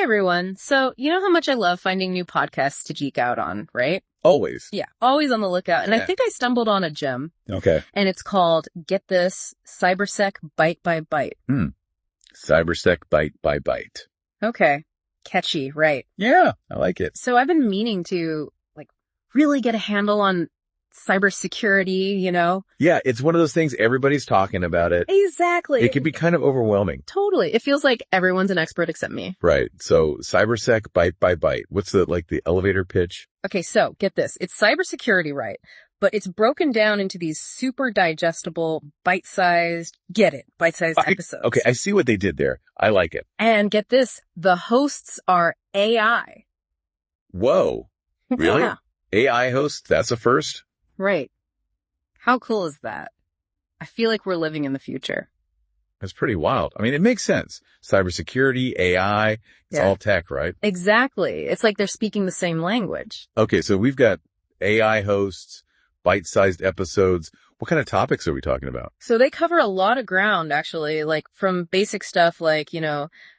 everyone. So, you know how much I love finding new podcasts to geek out on, right? Always. Yeah, always on the lookout. And I Yeah. think I stumbled on a gem. Okay. And it's called, get this, Cybersec Byte by Byte. Cybersec Byte by Byte. Okay. Catchy, right. Yeah, I like it. So I've been meaning to, really get a handle on cybersecurity, you know? Yeah, it's one of those things, everybody's talking about it. Exactly. It can be kind of overwhelming. Totally. It feels like everyone's an expert except me. Right. So Cybersec Byte by Byte. What's the elevator pitch? Okay, so get this. It's cybersecurity, right? But it's broken down into these super digestible, bite-sized episodes. Okay, I see what they did there. I like it. And get this, the hosts are AI. Whoa. Really? Yeah. AI host? That's a first? Right. How cool is that? I feel like we're living in the future. That's pretty wild. I mean, it makes sense. Cybersecurity, AI, it's all tech, right? Exactly. It's like they're speaking the same language. Okay, so we've got AI hosts, bite-sized episodes. What kind of topics are we talking about? So they cover a lot of ground, actually, from basic stuff like,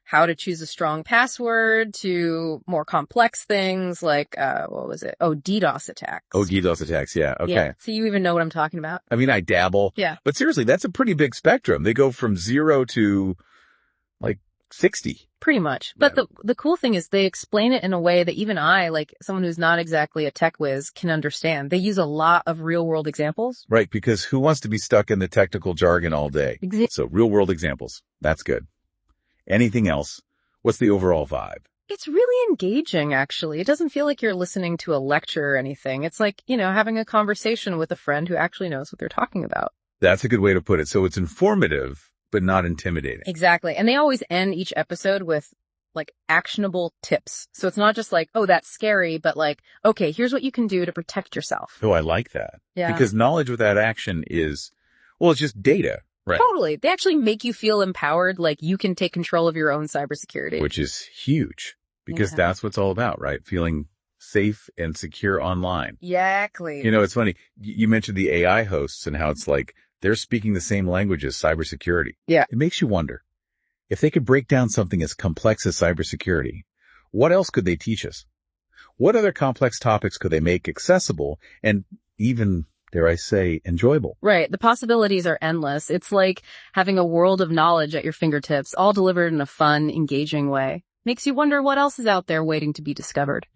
how to choose a strong password to more complex things like, what was it? Oh, DDoS attacks. Oh, DDoS attacks. Yeah. Okay. Yeah. So you even know what I'm talking about. I mean, I dabble. Yeah. But seriously, that's a pretty big spectrum. They go from 0 to 60. Pretty much. But the cool thing is they explain it in a way that even I, someone who's not exactly a tech whiz, can understand. They use a lot of real world examples. Right. Because who wants to be stuck in the technical jargon all day? Exactly. So real world examples. That's good. Anything else? What's the overall vibe? It's really engaging, actually. It doesn't feel like you're listening to a lecture or anything. It's like, having a conversation with a friend who actually knows what they're talking about. That's a good way to put it. So it's informative, but not intimidating. Exactly. And they always end each episode with actionable tips. So it's not just oh, that's scary, but okay, here's what you can do to protect yourself. Oh, I like that. Yeah. Because knowledge without action is, it's just data. Right. Totally. They actually make you feel empowered, you can take control of your own cybersecurity. Which is huge because that's what it's all about, right? Feeling safe and secure online. Exactly. It's funny. You mentioned the AI hosts and how it's they're speaking the same language as cybersecurity. Yeah. It makes you wonder if they could break down something as complex as cybersecurity, what else could they teach us? What other complex topics could they make accessible and even, dare I say, enjoyable? Right. The possibilities are endless. It's like having a world of knowledge at your fingertips, all delivered in a fun, engaging way. Makes you wonder what else is out there waiting to be discovered.